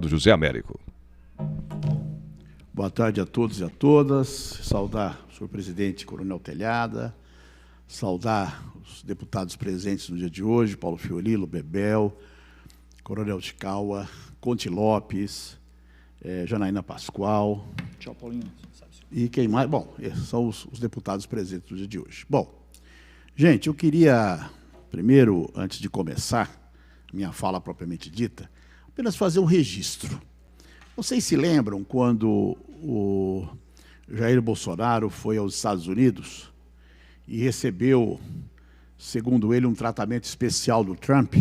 José Américo. Boa tarde a todos e a todas. Saudar o senhor presidente Coronel Telhada, saudar os deputados presentes no dia de hoje, Paulo Fiorilo, Bebel, Coronel Ticaua, Conte Lopes, Janaína Pascoal. Tchau, Paulinho. E quem mais? Bom, esses são os deputados presentes no dia de hoje. Bom, gente, eu queria, primeiro, antes de começar minha fala propriamente dita, apenas fazer um registro. Vocês se lembram quando o Jair Bolsonaro foi aos Estados Unidos e recebeu, segundo ele, um tratamento especial do Trump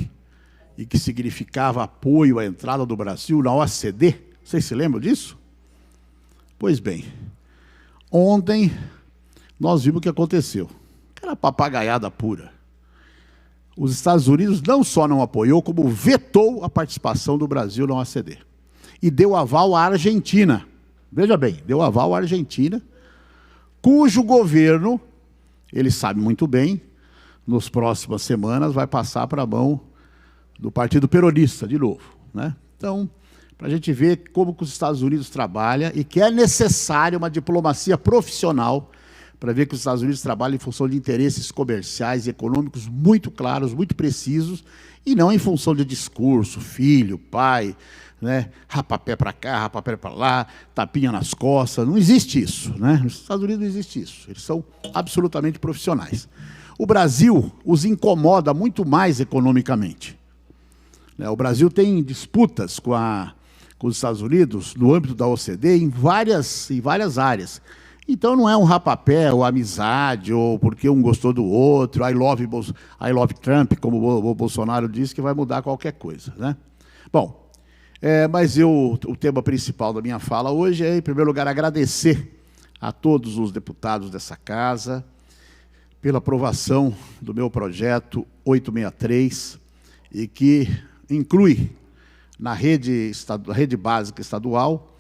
e que significava apoio à entrada do Brasil na OCDE? Vocês se lembram disso? Pois bem, ontem nós vimos o que aconteceu. Era papagaiada pura. Os Estados Unidos não só não apoiou, como vetou a participação do Brasil na OCDE. E deu aval à Argentina. Veja bem, deu aval à Argentina, cujo governo, ele sabe muito bem, nas próximas semanas vai passar para a mão do Partido Peronista, de novo, né? Então, para a gente ver como que os Estados Unidos trabalham e que é necessária uma diplomacia profissional para ver que os Estados Unidos trabalham em função de interesses comerciais e econômicos muito claros, muito precisos, e não em função de discurso, filho, pai, né, rapapé para cá, rapapé para lá, tapinha nas costas. Não existe isso, né? Nos Estados Unidos não existe isso. Eles são absolutamente profissionais. O Brasil os incomoda muito mais economicamente. O Brasil tem disputas com os Estados Unidos no âmbito da OCDE em várias áreas. Então não é um rapapé, ou amizade, ou porque um gostou do outro, I love Trump, como o Bolsonaro disse, que vai mudar qualquer coisa, né? Bom, mas o tema principal da minha fala hoje é, em primeiro lugar, agradecer a todos os deputados dessa casa pela aprovação do meu projeto 863, e que inclui na rede básica estadual,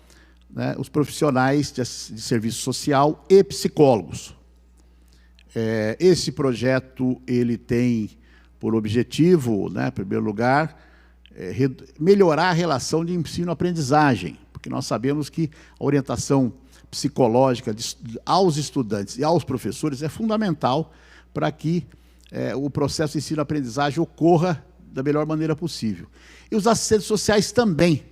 né, os profissionais de serviço social e psicólogos. Esse projeto ele tem por objetivo, né, em primeiro lugar, melhorar a relação de ensino-aprendizagem, porque nós sabemos que a orientação psicológica aos estudantes e aos professores é fundamental para que o processo de ensino-aprendizagem ocorra da melhor maneira possível. E os assistentes sociais também,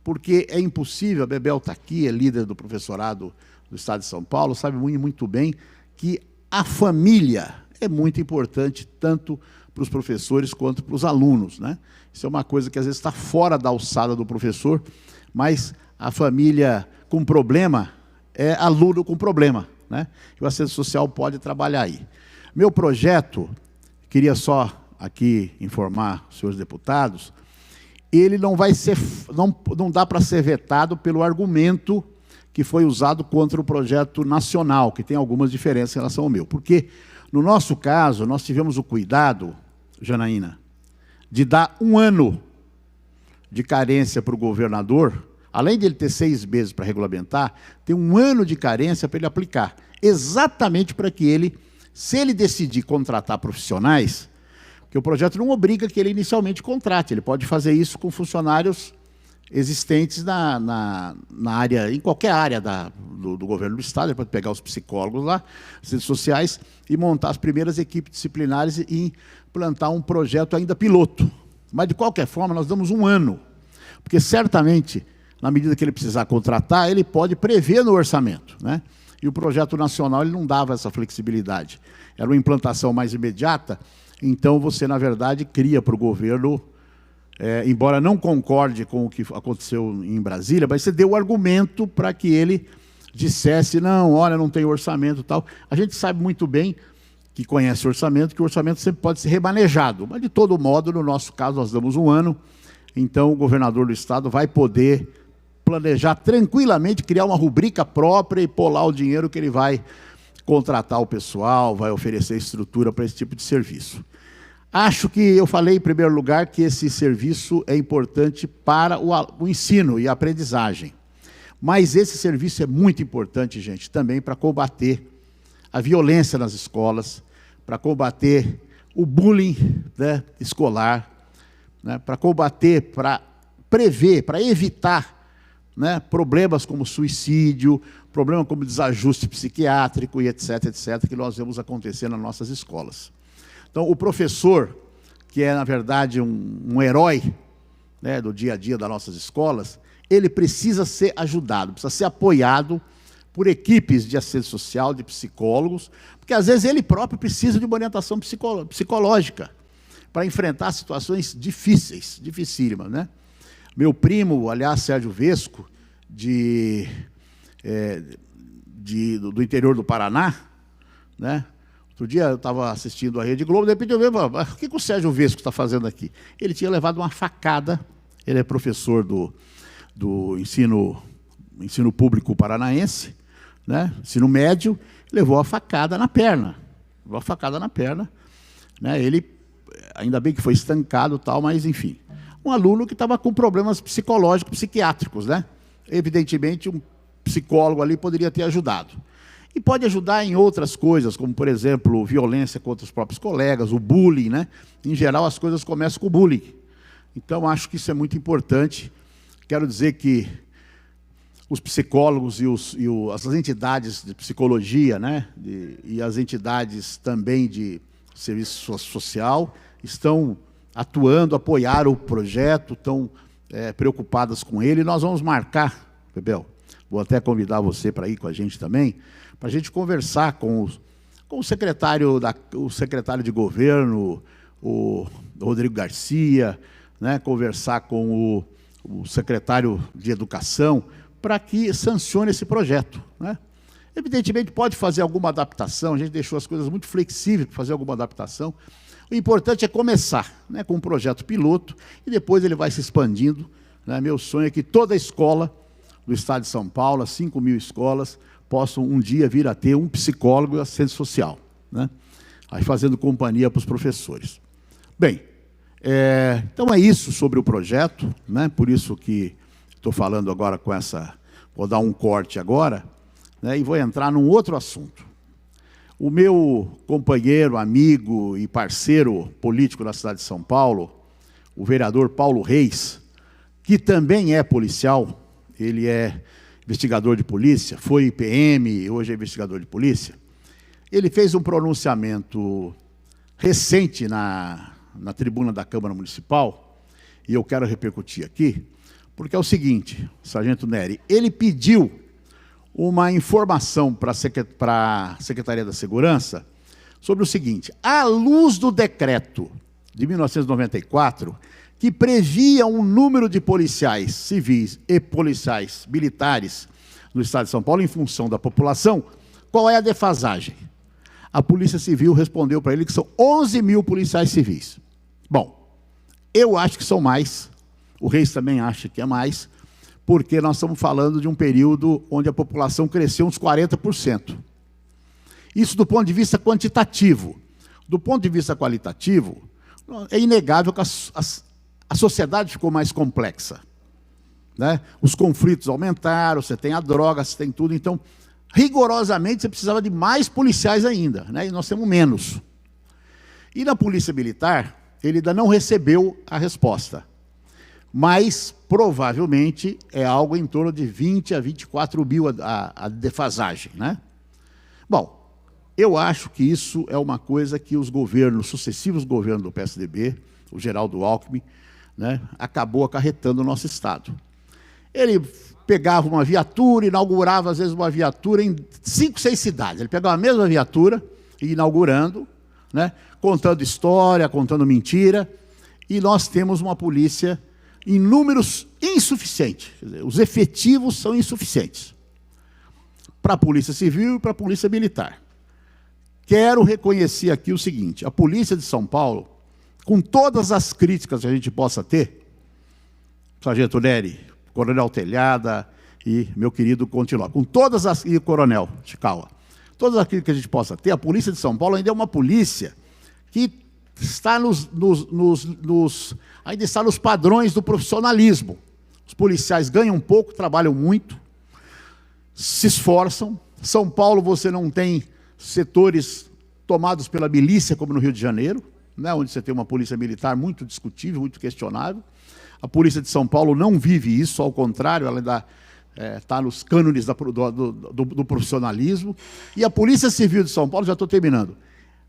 porque é impossível, a Bebel está aqui, é líder do professorado do Estado de São Paulo, sabe muito bem que a família é muito importante, tanto para os professores quanto para os alunos, né? Isso é uma coisa que às vezes está fora da alçada do professor, mas a família com problema é aluno com problema, né? E o assistente social pode trabalhar aí. Meu projeto, queria só aqui informar os senhores deputados, ele não vai ser, não dá para ser vetado pelo argumento que foi usado contra o projeto nacional, que tem algumas diferenças em relação ao meu. Porque, no nosso caso, nós tivemos o cuidado, Janaína, de dar 1 ano de carência para o governador, além de ele ter 6 meses para regulamentar, tem 1 ano de carência para ele aplicar, exatamente para que ele, se ele decidir contratar profissionais, que o projeto não obriga que ele inicialmente contrate, ele pode fazer isso com funcionários existentes na área, em qualquer área do governo do Estado. Ele pode pegar os psicólogos lá, as redes sociais, e montar as primeiras equipes disciplinares e implantar um projeto ainda piloto. Mas, de qualquer forma, nós damos 1 ano, porque certamente, na medida que ele precisar contratar, ele pode prever no orçamento, né? E o projeto nacional ele não dava essa flexibilidade. Era uma implantação mais imediata. Então, você, na verdade, cria para o governo, embora não concorde com o que aconteceu em Brasília, mas você deu o argumento para que ele dissesse, não, olha, não tem orçamento e tal. A gente sabe muito bem, que conhece o orçamento, que o orçamento sempre pode ser remanejado. Mas, de todo modo, no nosso caso, nós damos 1 ano, então o governador do Estado vai poder planejar tranquilamente, criar uma rubrica própria e pôr lá o dinheiro que ele vai contratar o pessoal, vai oferecer estrutura para esse tipo de serviço. Acho que eu falei, em primeiro lugar, que esse serviço é importante para o ensino e a aprendizagem. Mas esse serviço é muito importante, gente, também para combater a violência nas escolas, para combater o bullying, né, escolar, né, para combater, para prever, para evitar, né, problemas como suicídio, problema como desajuste psiquiátrico e etc., que nós vemos acontecer nas nossas escolas. Então, o professor, que é, na verdade, um herói, né, do dia a dia das nossas escolas, ele precisa ser ajudado, precisa ser apoiado por equipes de assistência social, de psicólogos, porque, às vezes, ele próprio precisa de uma orientação psicológica para enfrentar situações difíceis, dificílimas, né? Meu primo, aliás, Sérgio Vesco, do interior do Paraná, né? Outro dia eu estava assistindo a Rede Globo, de repente eu vi, o que o Sérgio Vesco está fazendo aqui? Ele tinha levado uma facada, ele é professor do ensino público paranaense, né? Ensino médio, levou a facada na perna. Levou a facada na perna, né? Ele, ainda bem que foi estancado e tal, mas enfim. Um aluno que estava com problemas psicológicos, psiquiátricos, né? Evidentemente, um psicólogo ali poderia ter ajudado. E pode ajudar em outras coisas, como, por exemplo, violência contra os próprios colegas, o bullying, né? Em geral, as coisas começam com o bullying. Então, acho que isso é muito importante. Quero dizer que os psicólogos as entidades de psicologia, né? E as entidades também de serviço social estão atuando, apoiaram o projeto, estão preocupadas com ele. E nós vamos marcar, Bebel, vou até convidar você para ir com a gente também, para a gente conversar com o secretário de governo, o Rodrigo Garcia, né, conversar com o secretário de educação, para que sancione esse projeto, né? Evidentemente, pode fazer alguma adaptação, a gente deixou as coisas muito flexíveis para fazer alguma adaptação. O importante é começar, né, com um projeto piloto, e depois ele vai se expandindo, né? Meu sonho é que toda escola do estado de São Paulo, as 5.000 escolas, possam um dia vir a ter um psicólogo e assistente social, né? Aí fazendo companhia para os professores. Bem, então é isso sobre o projeto, né? Por isso que estou falando agora com essa... Vou dar um corte agora, né, e vou entrar num outro assunto. O meu companheiro, amigo e parceiro político na cidade de São Paulo, o vereador Paulo Reis, que também é policial, ele é investigador de polícia, foi PM, hoje é investigador de polícia, ele fez um pronunciamento recente na tribuna da Câmara Municipal, e eu quero repercutir aqui, porque é o seguinte, Sargento Nery, ele pediu uma informação para a Secretaria da Segurança sobre o seguinte: à luz do decreto de 1994, que previa um número de policiais civis e policiais militares no estado de São Paulo em função da população, qual é a defasagem? A Polícia Civil respondeu para ele que são 11.000 policiais civis. Bom, eu acho que são mais, o Reis também acha que é mais, porque nós estamos falando de um período onde a população cresceu uns 40%. Isso do ponto de vista quantitativo. Do ponto de vista qualitativo, é inegável que a sociedade ficou mais complexa, né? Os conflitos aumentaram, você tem a droga, você tem tudo, então, rigorosamente, você precisava de mais policiais ainda, né? E nós temos menos. E na Polícia Militar, ele ainda não recebeu a resposta, mas provavelmente é algo em torno de 20 a 24 mil a defasagem, né? Bom, eu acho que isso é uma coisa que os governos, sucessivos governos do PSDB, o Geraldo Alckmin, né, acabou acarretando no nosso Estado. Ele pegava uma viatura, inaugurava, às vezes, uma viatura em 5, 6 cidades. Ele pegava a mesma viatura e inaugurando, né, contando história, contando mentira, e nós temos uma polícia em números insuficientes. Quer dizer, os efetivos são insuficientes para a Polícia Civil e para a Polícia Militar. Quero reconhecer aqui o seguinte: a Polícia de São Paulo, com todas as críticas que a gente possa ter, Sargento Nery, Coronel Telhada e meu querido Continua, com todas as... e Coronel Chicawa, todas as críticas que a gente possa ter, a Polícia de São Paulo ainda é uma polícia que está ainda está nos padrões do profissionalismo. Os policiais ganham pouco, trabalham muito, se esforçam. São Paulo, você não tem setores tomados pela milícia, como no Rio de Janeiro, né, onde você tem uma polícia militar muito discutível, muito questionável. A Polícia de São Paulo não vive isso, ao contrário, ela ainda está nos cânones do profissionalismo. E a Polícia Civil de São Paulo, já estou terminando,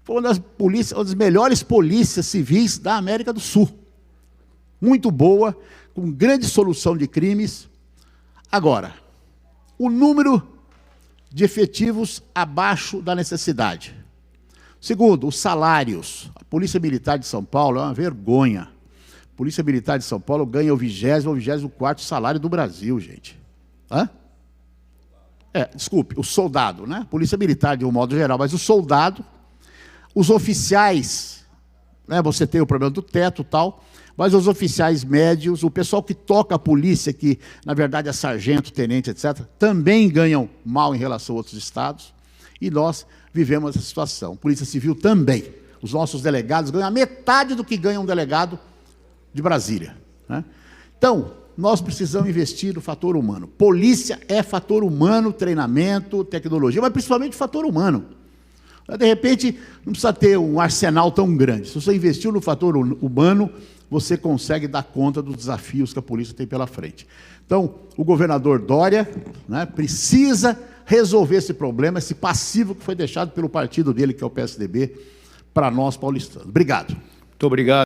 foi uma das melhores polícias civis da América do Sul. Muito boa, com grande solução de crimes. Agora, o número de efetivos abaixo da necessidade. Segundo, os salários. A Polícia Militar de São Paulo é uma vergonha. A Polícia Militar de São Paulo ganha o 20º ou 24º salário do Brasil, gente. Hã? Desculpe, o soldado, né? Polícia Militar de um modo geral, mas o soldado, os oficiais, né? Você tem o problema do teto e tal, mas os oficiais médios, o pessoal que toca a polícia, que na verdade é sargento, tenente, etc., também ganham mal em relação a outros estados, e nós vivemos essa situação. Polícia Civil também. Os nossos delegados ganham a metade do que ganha um delegado de Brasília, né? Então, nós precisamos investir no fator humano. Polícia é fator humano, treinamento, tecnologia, mas principalmente fator humano. De repente, não precisa ter um arsenal tão grande. Se você investiu no fator humano, você consegue dar conta dos desafios que a polícia tem pela frente. Então, o governador Dória, né, precisa resolver esse problema, esse passivo que foi deixado pelo partido dele, que é o PSDB, para nós paulistanos. Obrigado. Muito obrigado.